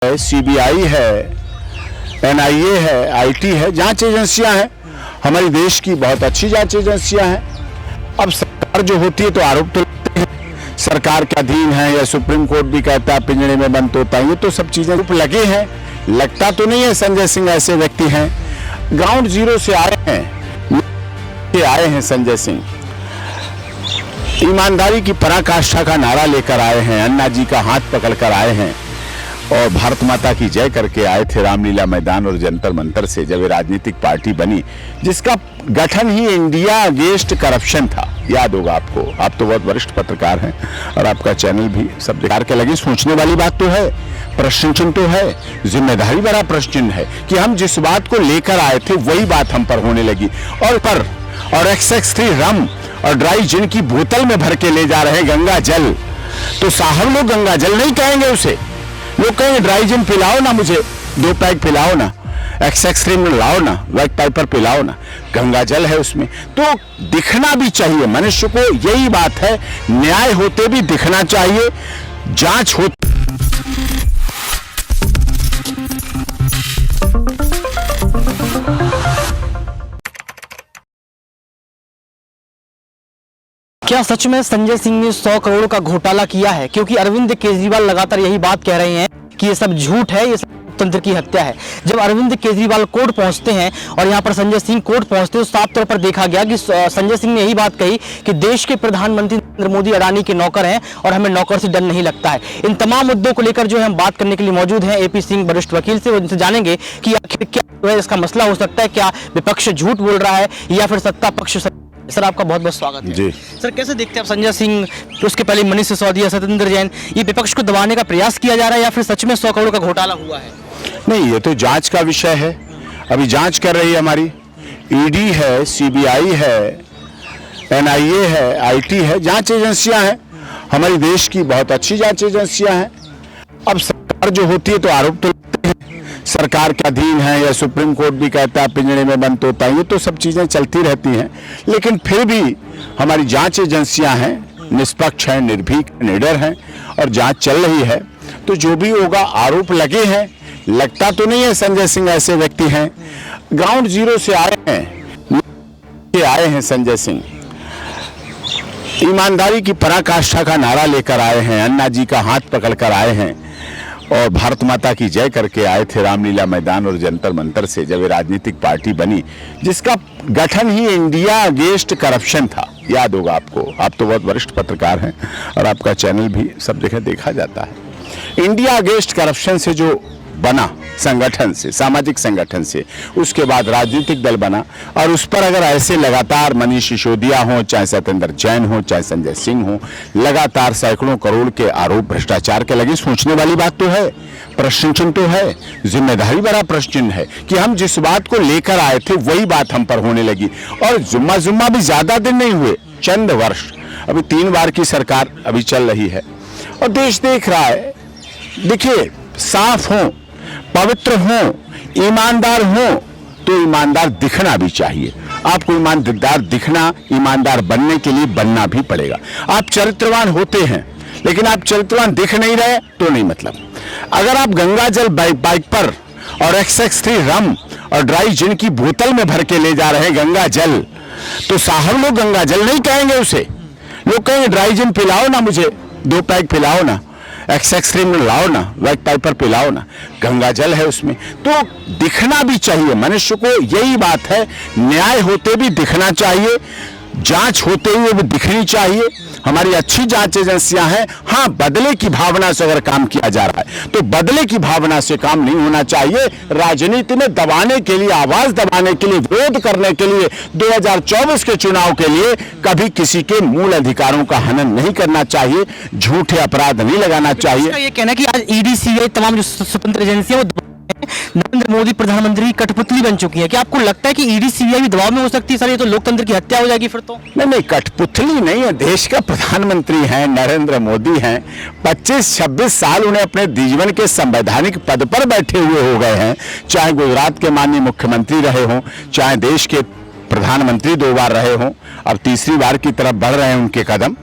CBI है, NIA है, IT है, जांच एजेंसियां हैं। हमारी देश की बहुत अच्छी जांच एजेंसियां हैं। अब सरकार जो होती है तो आरोप तो लगते हैं, सरकार के अधीन है, या सुप्रीम कोर्ट भी कहता है पिंजरे में बंद होता है, ये तो सब चीजें लगे हैं। लगता तो नहीं है संजय सिंह ऐसे व्यक्ति हैं, ग्राउंड जीरो से आए हैं संजय सिंह। ईमानदारी की पराकाष्ठा का नारा लेकर आए हैं, अन्ना जी का हाथ पकड़कर आए हैं और भारत माता की जय करके आए थे रामलीला मैदान और जंतर मंतर से, जब ये राजनीतिक पार्टी बनी जिसका गठन ही इंडिया अगेंस्ट करप्शन था। याद होगा आपको, आप तो बहुत वरिष्ठ पत्रकार हैं और आपका चैनल भी सब प्रकार के लगे। सोचने वाली बात तो है, प्रश्न चिन्ह तो है, जिम्मेदारी भरा प्रश्न चिन्ह है कि हम जिस बात को लेकर आए थे वही बात हम पर होने लगी। और XX3 रम और ड्राई जिन की बोतल में भर के ले जा रहे हैं गंगा जल, तो साहब लोग गंगा जल नहीं कहेंगे उसे, लोग कहेंगे ड्राई जिन पिलाओ ना, मुझे 2 पैक पिलाओ ना, XX3 में लाओ ना, व्हाइट पेपर पिलाओ ना, गंगा जल है उसमें। तो दिखना भी चाहिए मनुष्य को, यही बात है, न्याय होते भी दिखना चाहिए, जांच होती। क्या सच में संजय सिंह ने 100 करोड़ का घोटाला किया है? क्योंकि अरविंद केजरीवाल लगातार यही बात कह रहे हैं कि ये सब झूठ है, ये सब तंत्र की हत्या है। जब अरविंद केजरीवाल कोर्ट पहुंचते हैं और यहाँ पर संजय सिंह कोर्ट पहुंचते हैं तो साफ तौर पर देखा गया कि संजय सिंह ने यही बात कही कि देश के प्रधानमंत्री नरेंद्र मोदी अडानी के नौकर हैं और हमें नौकर से डर नहीं लगता है। इन तमाम मुद्दों को लेकर जो है हम बात करने के लिए मौजूद हैं AP सिंह, वरिष्ठ वकील से, उनसे जानेंगे कि आखिर क्या जो है इसका मसला हो सकता है, क्या विपक्ष झूठ बोल रहा है या फिर सत्ता पक्ष। सर आपका बहुत बहुत स्वागत है जी। सर, कैसे देखते हैं आप संजय सिंह, उसके पहले मनीष सिसोदिया, सत्येंद्र जैन, ये विपक्ष को दबाने का प्रयास किया जा रहा है या फिर सच में 100 करोड़ का घोटाला हुआ है? नहीं, ये तो जांच का विषय है, अभी जांच कर रही है हमारी ईडी है, सीबीआई है, एनआईए है, आईटी है, जांच एजेंसियां हैं। हमारी देश की बहुत अच्छी जांच एजेंसियां हैं। अब सरकार जो होती है तो आरोप तो लगते हैं, सरकार के अधीन है, या सुप्रीम कोर्ट भी कहता है पिंजरे में बंद होता है, ये तो सब चीजें चलती रहती हैं। लेकिन फिर भी हमारी जांच एजेंसियां हैं, निष्पक्ष हैं, निर्भीक, निडर हैं और जांच चल रही है। तो जो भी होगा, आरोप लगे हैं, लगता तो नहीं है संजय सिंह ऐसे व्यक्ति हैं, ग्राउंड जीरो से आए हैं संजय सिंह। ईमानदारी की पराकाष्ठा का नारा लेकर आए हैं, अन्ना जी का हाथ पकड़कर आए हैं और भारत माता की जय करके आए थे रामलीला मैदान और जंतर मंतर से, जब ये राजनीतिक पार्टी बनी जिसका गठन ही इंडिया अगेंस्ट करप्शन था। याद होगा आपको, आप तो बहुत वरिष्ठ पत्रकार हैं और आपका चैनल भी सब जगह देखा जाता है। इंडिया अगेंस्ट करप्शन से जो बना संगठन से, सामाजिक संगठन से, उसके बाद राजनीतिक दल बना और उस पर अगर ऐसे लगातार मनीष सिसोदिया हो, चाहे सत्येंद्र जैन हो, चाहे संजय सिंह हो, लगातार सैकड़ों करोड़ के आरोप भ्रष्टाचार के लगे। सोचने वाली बात तो है, प्रश्न चिन्ह तो है, जिम्मेदारी भरा प्रश्न चिन्ह है कि हम जिस बात को लेकर आए थे वही बात हम पर होने लगी। और जुम्मा भी ज्यादा दिन नहीं हुए, चंद वर्ष, अभी 3 बार की सरकार अभी चल रही है और देश देख रहा है। देखिए, साफ हो, पवित्र हो, ईमानदार हो, तो ईमानदार दिखना भी चाहिए। आपको ईमानदार दिखना, ईमानदार बनने के लिए बनना भी पड़ेगा। आप चरित्रवान होते हैं लेकिन आप चरित्रवान दिख नहीं रहे तो नहीं मतलब। अगर आप गंगा जल बाइक पर और XX3 रम और ड्राई जिन की बोतल में भर के ले जा रहे हैं गंगा जल, तो साहब लोग गंगा जल नहीं कहेंगे उसे, लोग कहेंगे ड्राई जिन पिलाओ ना, मुझे 2 पैक पिलाओ ना, XX3 में लाओ ना, व्हाइट पेपर पिलाओ ना, गंगा जल है उसमें। तो दिखना भी चाहिए मनुष्य को, यही बात है, न्याय होते भी दिखना चाहिए, जांच होते हुए भी दिखनी चाहिए। हमारी अच्छी जांच एजेंसियां हैं। हाँ, बदले की भावना से अगर काम किया जा रहा है तो बदले की भावना से काम नहीं होना चाहिए। राजनीति में दबाने के लिए, आवाज दबाने के लिए, विरोध करने के लिए, 2024 के चुनाव के लिए कभी किसी के मूल अधिकारों का हनन नहीं करना चाहिए, झूठे अपराध नहीं लगाना चाहिए। ये कहना कि आज ईडी, सीबीआई, तमाम जो स्वतंत्र एजेंसियां नरेंद्र मोदी प्रधानमंत्री की कठपुतली बन चुकी है। क्या आपको लगता है कि ईडी, सीबीआई भी दबाव में हो सकती है? सर, ये तो लोकतंत्र की हत्या हो जाएगी फिर तो। नहीं, कठपुतली नहीं है, देश का प्रधानमंत्री हैं, नरेंद्र मोदी हैं। 25-26 साल उन्हें अपने जीवन के संवैधानिक पद पर बैठे हुए हो गए हैं, चाहे गुजरात के माननीय मुख्यमंत्री रहे हों, चाहे देश के प्रधानमंत्री 2 बार रहे हों, अब तीसरी बार की तरफ बढ़ रहे हैं उनके कदम।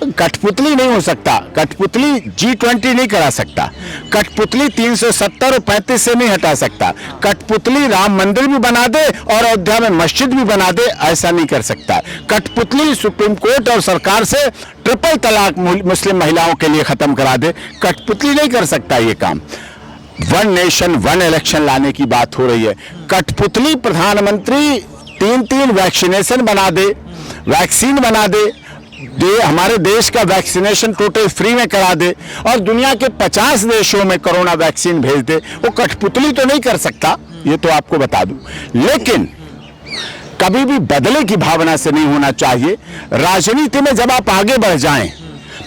कठपुतली नहीं हो सकता, कठपुतली G20 नहीं करा सकता, कठपुतली 370 और 35 से नहीं हटा सकता, कठपुतली राम मंदिर भी बना दे और अयोध्या में मस्जिद भी बना दे, ऐसा नहीं कर सकता। कठपुतली सुप्रीम कोर्ट और सरकार से ट्रिपल तलाक मुस्लिम महिलाओं के लिए खत्म करा दे, कठपुतली नहीं कर सकता ये काम। वन नेशन वन इलेक्शन लाने की बात हो रही है, कठपुतली प्रधानमंत्री 3 वैक्सीनेशन बना दे, वैक्सीन बना दे, हमारे देश का वैक्सीनेशन टोटल फ्री में करा दे और दुनिया के 50 देशों में कोरोना वैक्सीन भेज दे। वो कठपुतली तो नहीं कर सकता, ये तो आपको बता दूं, लेकिन कभी भी बदले की भावना से नहीं होना चाहिए। राजनीति में जब आप आगे बढ़ जाएं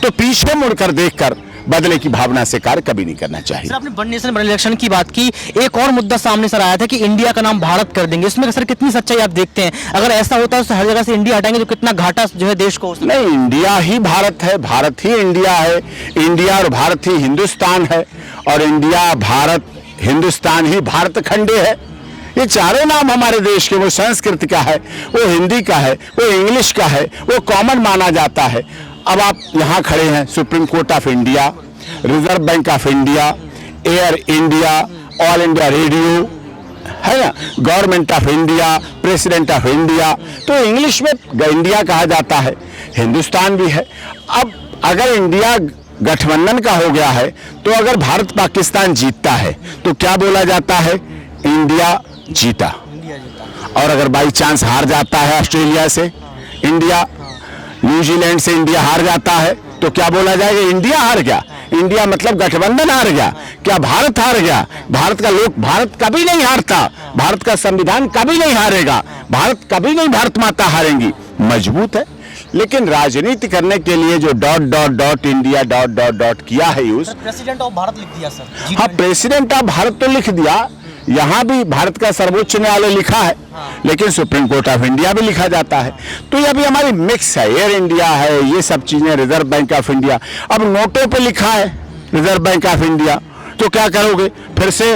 तो पीछे मुड़कर देखकर बदले की भावना से कार्य कभी नहीं करना चाहिए। सर, आपने वन नेशन वन इलेक्शन की बात की, एक और मुद्दा सामने सर आया था कि इंडिया का नाम भारत कर देंगे, इसमें सर कितनी सच्चाई आप देखते हैं? अगर ऐसा होता है तो हर जगह से इंडिया हटाएंगे तो कितना घाटा जो है देश को? नहीं, इंडिया ही भारत है, भारत ही इंडिया है, इंडिया और भारत ही हिंदुस्तान है और इंडिया भारत हिंदुस्तान ही भारत खंडे है। ये चारों नाम हमारे देश के, वो संस्कृत का है, वो हिंदी का है, वो इंग्लिश का है, वो कॉमन माना जाता है। अब आप यहाँ खड़े हैं, supreme court of India, reserve bank of India, air India, all India radio, है ना, government of India, president of India, तो इंग्लिश में इंडिया कहा जाता है, हिंदुस्तान भी है। अब अगर इंडिया गठबंधन का हो गया है तो अगर भारत पाकिस्तान जीतता है तो क्या बोला जाता है? इंडिया जीता। और अगर बाई चांस हार जाता है ऑस्ट्रेलिया से इंडिया, न्यूजीलैंड से इंडिया हार जाता है तो क्या बोला जाएगा? इंडिया हार गया। इंडिया मतलब गठबंधन हार गया, क्या भारत हार गया? भारत का लोग, भारत कभी नहीं हारता, भारत का संविधान कभी नहीं हारेगा, भारत कभी नहीं भारत माता हारेंगी, मजबूत है। लेकिन राजनीति करने के लिए जो ... इंडिया ... किया है यूज, प्रेसिडेंट ऑफ भारत लिख दिया सर। हाँ, प्रेसिडेंट ऑफ भारत तो लिख दिया, यहाँ भी भारत का सर्वोच्च न्यायालय लिखा है, लेकिन सुप्रीम कोर्ट ऑफ इंडिया भी लिखा जाता है। तो ये अभी हमारी मिक्स है, एयर इंडिया है, ये सब चीजें, रिजर्व बैंक ऑफ इंडिया। अब नोटों पे लिखा है रिजर्व बैंक ऑफ इंडिया, तो क्या करोगे? फिर से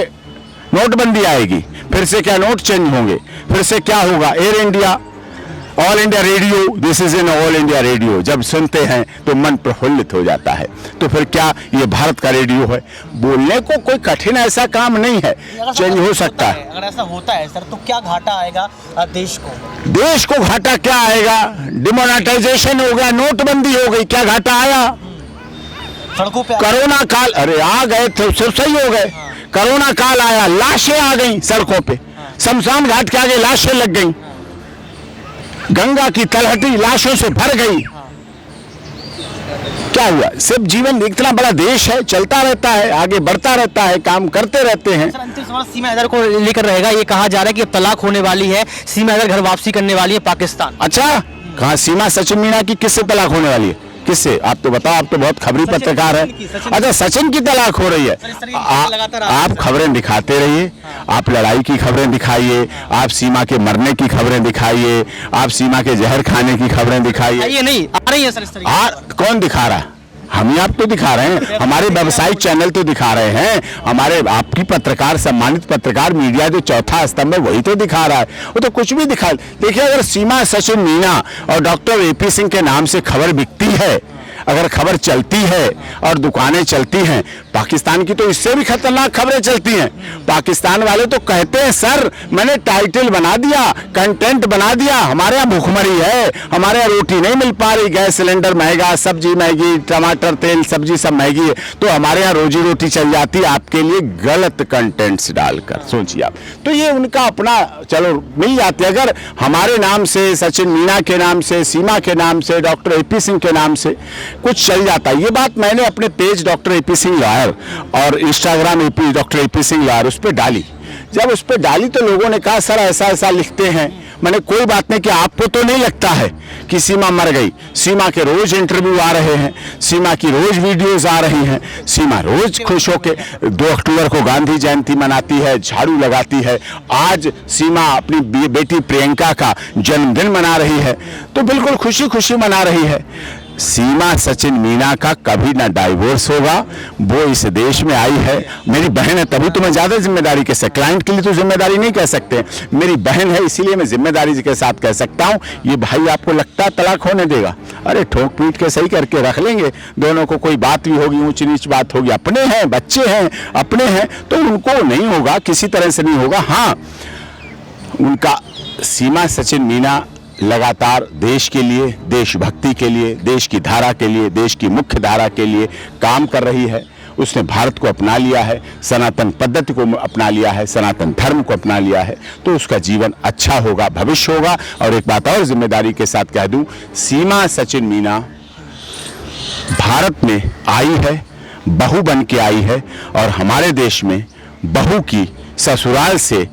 नोटबंदी आएगी, फिर से क्या नोट चेंज होंगे, फिर से क्या होगा? Air India, all India radio, this is in all India radio, जब सुनते हैं तो मन प्रफुल्लित हो जाता है। तो फिर क्या ये भारत का रेडियो है? बोलने को कोई कठिन ऐसा काम नहीं है, चेंज हो सकता है। अगर ऐसा होता है सर तो क्या घाटा आएगा देश को? देश को घाटा क्या आएगा? डिमोनेटाइजेशन हो गया, नोटबंदी हो गई, क्या घाटा आया? सड़कों पे कोरोना काल, अरे आ गए थे, सब सही हो गए। कोरोना काल आया, लाशें आ गई सड़कों पे, शमशान घाट के आगे लाशें लग गई, गंगा की तलहटी लाशों से भर गई। क्या हुआ? सिर्फ जीवन, इतना बड़ा देश है, चलता रहता है, आगे बढ़ता रहता है, काम करते रहते हैं। सर, अंतिम सवाल सीमा हैदर को लेकर रहेगा। ये कहा जा रहा है कि अब तलाक होने वाली है, सीमा हैदर घर वापसी करने वाली है पाकिस्तान। अच्छा, कहाँ सीमा सचिन मीना की किससे तलाक होने वाली है? किससे? आप तो बताओ, आप तो बहुत खबरी पत्रकार है। अच्छा, सचिन की तलाक हो रही है। आप खबरें दिखाते रहिए, आप लड़ाई की खबरें दिखाइए, आप सीमा के मरने की खबरें दिखाइए, आप सीमा के जहर खाने की खबरें दिखाइए। ये नहीं आ रही है सर इस तरीके। कौन दिखा रहा है? हम ही आप तो दिखा रहे हैं, हमारे व्यावसायिक चैनल तो दिखा रहे हैं, हमारे आपकी पत्रकार, सम्मानित पत्रकार मीडिया जो चौथा स्तंभ है वही तो दिखा रहा है। वो तो कुछ भी दिखा। देखिए, अगर सीमा सचिन मीना और डॉक्टर AP सिंह के नाम से खबर बिकती है, अगर खबर चलती है और दुकानें चलती हैं, पाकिस्तान की तो इससे भी खतरनाक खबरें चलती हैं। पाकिस्तान वाले तो कहते हैं सर मैंने टाइटल बना दिया, कंटेंट बना दिया, हमारे यहाँ भूखमरी है, हमारे यहाँ रोटी नहीं मिल पा रही, गैस सिलेंडर महंगा, सब्जी महंगी, टमाटर तेल सब्जी सब महंगी है, तो हमारे यहाँ रोजी रोटी चल जाती है आपके लिए गलत कंटेंट्स डालकर। सोचिए आप, तो ये उनका अपना, चलो मिल जाती है। अगर हमारे नाम से, सचिन मीना के नाम से, सीमा के नाम से, डॉक्टर AP सिंह के नाम से कुछ चल जाता है। ये बात मैंने अपने page doctor AP Singh lawyer और Instagram doctor AP Singh lawyer उस पर डाली। जब उस पर डाली तो लोगों ने कहा सर ऐसा ऐसा लिखते हैं। मैंने कोई बात नहीं कि आपको तो नहीं लगता है कि सीमा मर गई। सीमा के रोज इंटरव्यू आ रहे हैं, सीमा की रोज वीडियोस आ रही हैं, सीमा रोज खुश होके 2 अक्टूबर को गांधी जयंती मनाती है, झाड़ू लगाती है। आज सीमा अपनी बेटी प्रियंका का जन्मदिन मना रही है, तो बिल्कुल खुशी खुशी मना रही है। सीमा सचिन मीना का कभी ना डाइवोर्स होगा। वो इस देश में आई है, मेरी बहन है, तभी तो मैं ज्यादा जिम्मेदारी के साथ, क्लाइंट के लिए तो जिम्मेदारी नहीं कह सकते, मेरी बहन है इसीलिए मैं जिम्मेदारी के साथ कह सकता हूं। ये भाई आपको लगता है तलाक होने देगा? अरे ठोक पीट के सही करके रख लेंगे दोनों को, कोई बात भी होगी, ऊंच नीच बात होगी, अपने हैं, बच्चे हैं, अपने हैं, तो उनको नहीं होगा, किसी तरह से नहीं होगा। हाँ, उनका सीमा सचिन मीना लगातार देश के लिए, देशभक्ति के लिए, देश की धारा के लिए, देश की मुख्य धारा के लिए काम कर रही है। उसने भारत को अपना लिया है, सनातन पद्धति को अपना लिया है, सनातन धर्म को अपना लिया है, तो उसका जीवन अच्छा होगा, भविष्य होगा। और एक बात और जिम्मेदारी के साथ कह दूं, सीमा सचिन मीना भारत में आई है, बहू बन के आई है, और हमारे देश में बहू की ससुराल से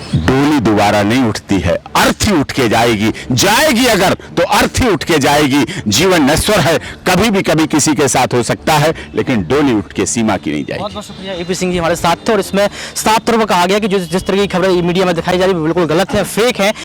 डोली दोबारा नहीं उठती है, अर्थी उठ के जाएगी, जाएगी अगर तो अर्थी उठ के जाएगी। जीवन नश्वर है, कभी भी कभी किसी के साथ हो सकता है, लेकिन डोली उठ के सीमा की नहीं जाएगी। बहुत बहुत शुक्रिया। एपी सिंह जी हमारे साथ थे और इसमें साफ तौर पर कहा गया कि जिस तरह की खबरें मीडिया में दिखाई जा रही है बिल्कुल गलत है, फेक है।